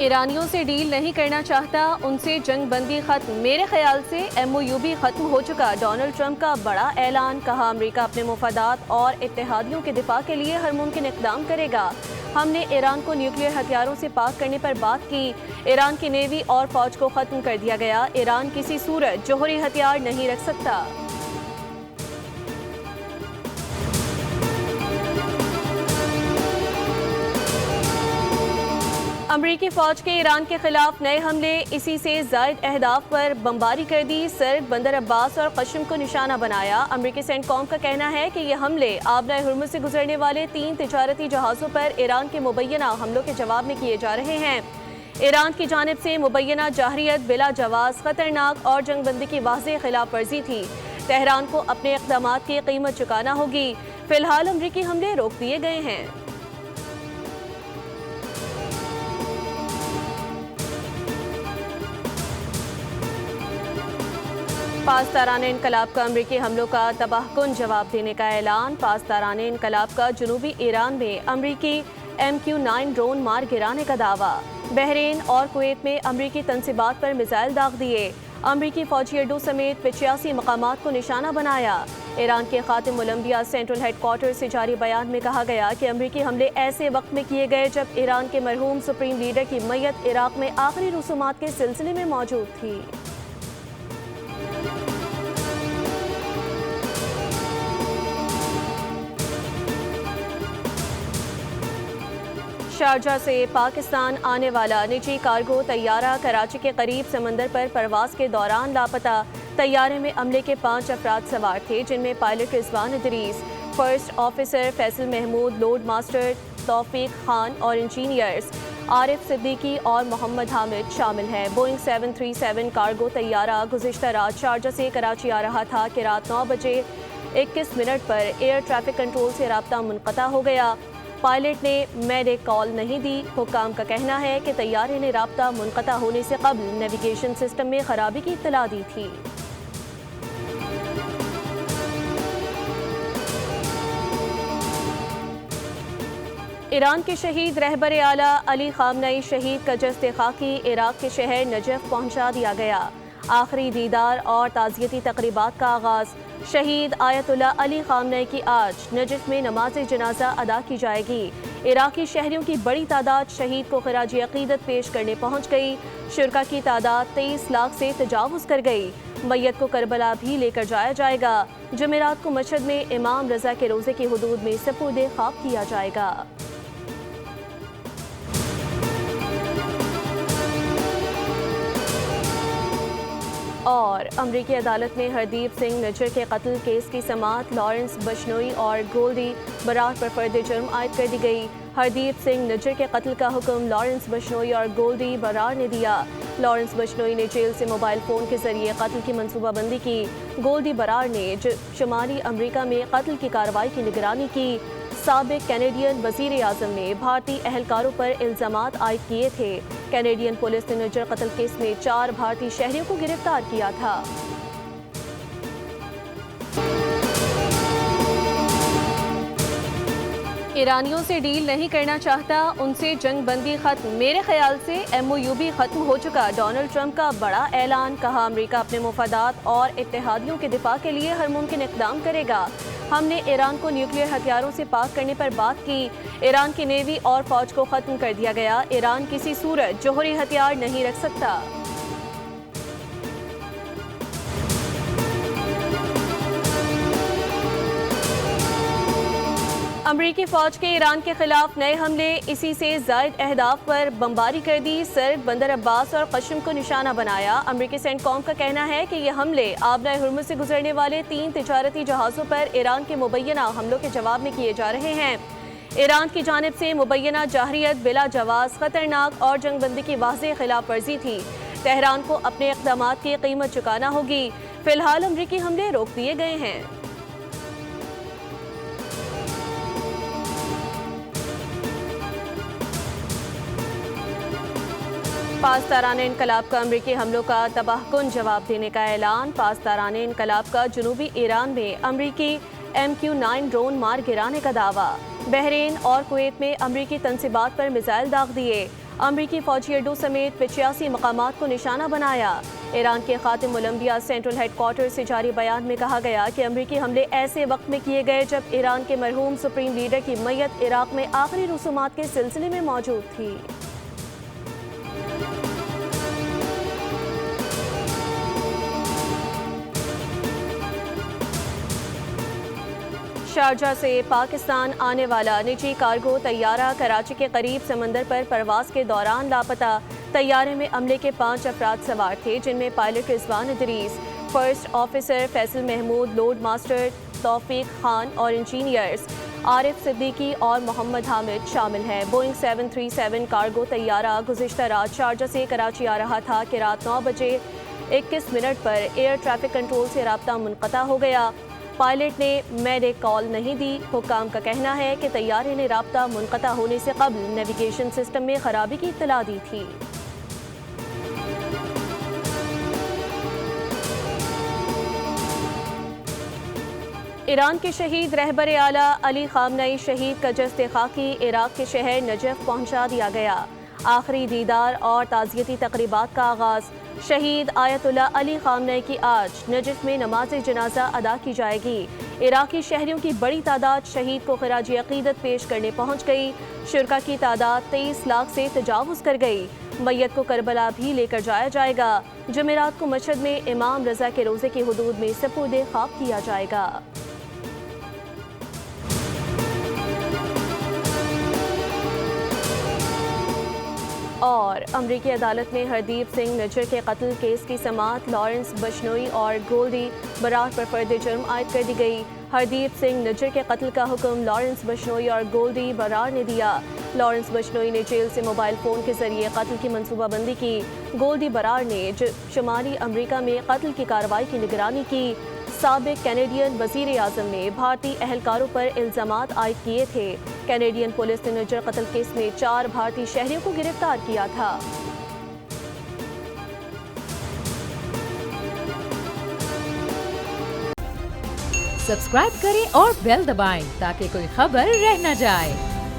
ایرانیوں سے ڈیل نہیں کرنا چاہتا، ان سے جنگ بندی ختم۔ میرے خیال سے MOU بھی ختم ہو چکا۔ ڈونلڈ ٹرمپ کا بڑا اعلان، کہا امریکہ اپنے مفادات اور اتحادیوں کے دفاع کے لیے ہر ممکن اقدام کرے گا۔ ہم نے ایران کو نیوکلیئر ہتھیاروں سے پاک کرنے پر بات کی۔ ایران کی نیوی اور فوج کو ختم کر دیا گیا۔ ایران کسی صورت جوہری ہتھیار نہیں رکھ سکتا۔ امریکی فوج کے ایران کے خلاف نئے حملے، اسی سے زائد اہداف پر بمباری کر دی۔ سرد، بندر عباس اور قشم کو نشانہ بنایا۔ امریکی سینٹ کام کا کہنا ہے کہ یہ حملے آبنائے ہرمز سے گزرنے والے 3 تجارتی جہازوں پر ایران کے مبینہ حملوں کے جواب میں کیے جا رہے ہیں۔ ایران کی جانب سے مبینہ جارحیت بلا جواز، خطرناک اور جنگ بندی کی واضح خلاف ورزی تھی۔ تہران کو اپنے اقدامات کی قیمت چکانا ہوگی۔ فی الحال امریکی حملے روک دیے گئے ہیں۔ پاسداران انقلاب کا امریکی حملوں کا تباہ کن جواب دینے کا اعلان۔ پاسداران انقلاب کا جنوبی ایران میں امریکی MQ-9 ڈرون مار گرانے کا دعویٰ۔ بحرین اور کویت میں امریکی تنصیبات پر میزائل داغ دیے۔ امریکی فوجی اڈوں سمیت 85 مقامات کو نشانہ بنایا۔ ایران کے خاتم الانبیاء سینٹرل ہیڈ کوارٹر سے جاری بیان میں کہا گیا کہ امریکی حملے ایسے وقت میں کیے گئے جب ایران کے مرحوم سپریم لیڈر کی میت عراق میں آخری رسومات کے سلسلے میں موجود تھی۔ شارجہ سے پاکستان آنے والا نجی کارگو طیارہ کراچی کے قریب سمندر پر پرواز کے دوران لاپتہ۔ طیارے میں عملے کے 5 افراد سوار تھے، جن میں pilot Rizwan Idrees, first officer Faisal Mahmood, load master Taufiq Khan اور انجینئرز عارف صدیقی اور محمد حامد شامل ہیں۔ بوئنگ 737 کارگو طیارہ گزشتہ رات شارجہ سے کراچی آ رہا تھا کہ رات 9:21 پر ایئر ٹریفک کنٹرول سے رابطہ منقطع ہو گیا۔ پائلٹ نے میڈے کال نہیں دی۔ حکام کا کہنا ہے کہ طیارے نے رابطہ منقطع ہونے سے قبل نیویگیشن سسٹم میں خرابی کی اطلاع دی تھی۔ ایران کے شہید رہبر اعلیٰ علی خامنئی شہید کا جسد خاکی عراق کے شہر نجف پہنچا دیا گیا۔ آخری دیدار اور تعزیتی تقریبات کا آغاز۔ شہید آیت اللہ علی خامنئی کی آج نجف میں نماز جنازہ ادا کی جائے گی۔ عراقی شہریوں کی بڑی تعداد شہید کو خراج عقیدت پیش کرنے پہنچ گئی۔ شرکاء کی تعداد 23 لاکھ سے تجاوز کر گئی۔ میت کو کربلا بھی لے کر جایا جائے گا۔ جمعرات کو مشہد میں امام رضا کے روزے کی حدود میں سپرد خاک کیا جائے گا۔ اور امریکی عدالت نے ہردیپ سنگھ نجر کے قتل کیس کی سماعت لارنس بشنوئی اور گولڈی برار پر فرد جرم عائد کر دی گئی۔ ہردیپ سنگھ نجر کے قتل کا حکم لارنس بشنوئی اور گولڈی برار نے دیا۔ لارنس بشنوئی نے جیل سے موبائل فون کے ذریعے قتل کی منصوبہ بندی کی۔ گولڈی برار نے شمالی امریکہ میں قتل کی کارروائی کی نگرانی کی۔ سابق کینیڈین وزیر اعظم نے بھارتی اہلکاروں پر الزامات عائد کیے تھے۔ کینیڈین پولیس نے نجر قتل کیس میں 4 بھارتی شہریوں کو گرفتار کیا تھا۔ ایرانیوں سے ڈیل نہیں کرنا چاہتا، ان سے جنگ بندی ختم۔ میرے خیال سے MOU بھی ختم ہو چکا۔ ڈونلڈ ٹرمپ کا بڑا اعلان، کہا امریکہ اپنے مفادات اور اتحادیوں کے دفاع کے لیے ہر ممکن اقدام کرے گا۔ ہم نے ایران کو نیوکلیئر ہتھیاروں سے پاک کرنے پر بات کی۔ ایران کی نیوی اور فوج کو ختم کر دیا گیا۔ ایران کسی صورت جوہری ہتھیار نہیں رکھ سکتا۔ امریکی فوج کے ایران کے خلاف نئے حملے، اسی سے زائد اہداف پر بمباری کر دی۔ سرد، بندر عباس اور قشم کو نشانہ بنایا۔ امریکی سینٹ کام کا کہنا ہے کہ یہ حملے آبنائے ہرمز سے گزرنے والے 3 تجارتی جہازوں پر ایران کے مبینہ حملوں کے جواب میں کیے جا رہے ہیں۔ ایران کی جانب سے مبینہ جارحیت بلا جواز، خطرناک اور جنگ بندی کی واضح خلاف ورزی تھی۔ تہران کو اپنے اقدامات کی قیمت چکانا ہوگی۔ فی الحال امریکی حملے روک دیے گئے ہیں۔ پاسداران انقلاب کا امریکی حملوں کا تباہ کن جواب دینے کا اعلان۔ پاسداران انقلاب کا جنوبی ایران میں امریکی MQ-9 ڈرون مار گرانے کا دعویٰ۔ بحرین اور کویت میں امریکی تنصیبات پر میزائل داغ دیے۔ امریکی فوجی اڈوں سمیت 85 مقامات کو نشانہ بنایا۔ ایران کے خاتم الانبیاء سینٹرل ہیڈ کوارٹر سے جاری بیان میں کہا گیا کہ امریکی حملے ایسے وقت میں کیے گئے جب ایران کے مرحوم سپریم لیڈر کی میت عراق میں آخری رسومات کے سلسلے میں موجود تھی۔ شارجہ سے پاکستان آنے والا نجی کارگو طیارہ کراچی کے قریب سمندر پر پرواز کے دوران لاپتہ۔ طیارے میں عملے کے 5 افراد سوار تھے، جن میں pilot Rizwan Idrees, first officer Faisal Mahmood, load master Taufiq Khan اور انجینئرز عارف صدیقی اور محمد حامد شامل ہیں۔ بوئنگ 737 کارگو طیارہ گزشتہ رات شارجہ سے کراچی آ رہا تھا کہ رات 9 بجے 21 minute per air traffic control سے رابطہ منقطع ہو گیا۔ پائلٹ نے میڈے کال نہیں دی۔ حکام کا کہنا ہے کہ طیارے نے رابطہ منقطع ہونے سے قبل نیویگیشن سسٹم میں خرابی کی اطلاع دی تھی۔ ایران کے شہید رہبر اعلیٰ علی خامنئی شہید کا جسد خاکی عراق کے شہر نجف پہنچا دیا گیا۔ آخری دیدار اور تعزیتی تقریبات کا آغاز۔ شہید آیت اللہ علی خامنئی کی آج نجف میں نماز جنازہ ادا کی جائے گی۔ عراقی شہریوں کی بڑی تعداد شہید کو خراج عقیدت پیش کرنے پہنچ گئی۔ شرکاء کی تعداد 23 لاکھ سے تجاوز کر گئی۔ میت کو کربلا بھی لے کر جایا جائے گا۔ جمعرات کو مشہد میں امام رضا کے روزے کی حدود میں سپرد خاک کیا جائے گا۔ اور امریکی عدالت نے ہردیپ سنگھ نجر کے قتل کیس کی سماعت لارنس بشنوئی اور گولڈی برار پر فرد جرم عائد کر دی گئی۔ ہردیپ سنگھ نجر کے قتل کا حکم لارنس بشنوئی اور گولڈی برار نے دیا۔ لارنس بشنوئی نے جیل سے موبائل فون کے ذریعے قتل کی منصوبہ بندی کی۔ گولڈی برار نے شمالی امریکہ میں قتل کی کارروائی کی نگرانی کی۔ سابق کینیڈین وزیر اعظم نے بھارتی اہلکاروں پر الزامات عائد کیے تھے۔ کینیڈین پولیس نے نجر قتل کیس میں 4 بھارتی شہریوں کو گرفتار کیا تھا۔ سبسکرائب کریں اور بیل دبائیں تاکہ کوئی خبر رہ نہ جائے۔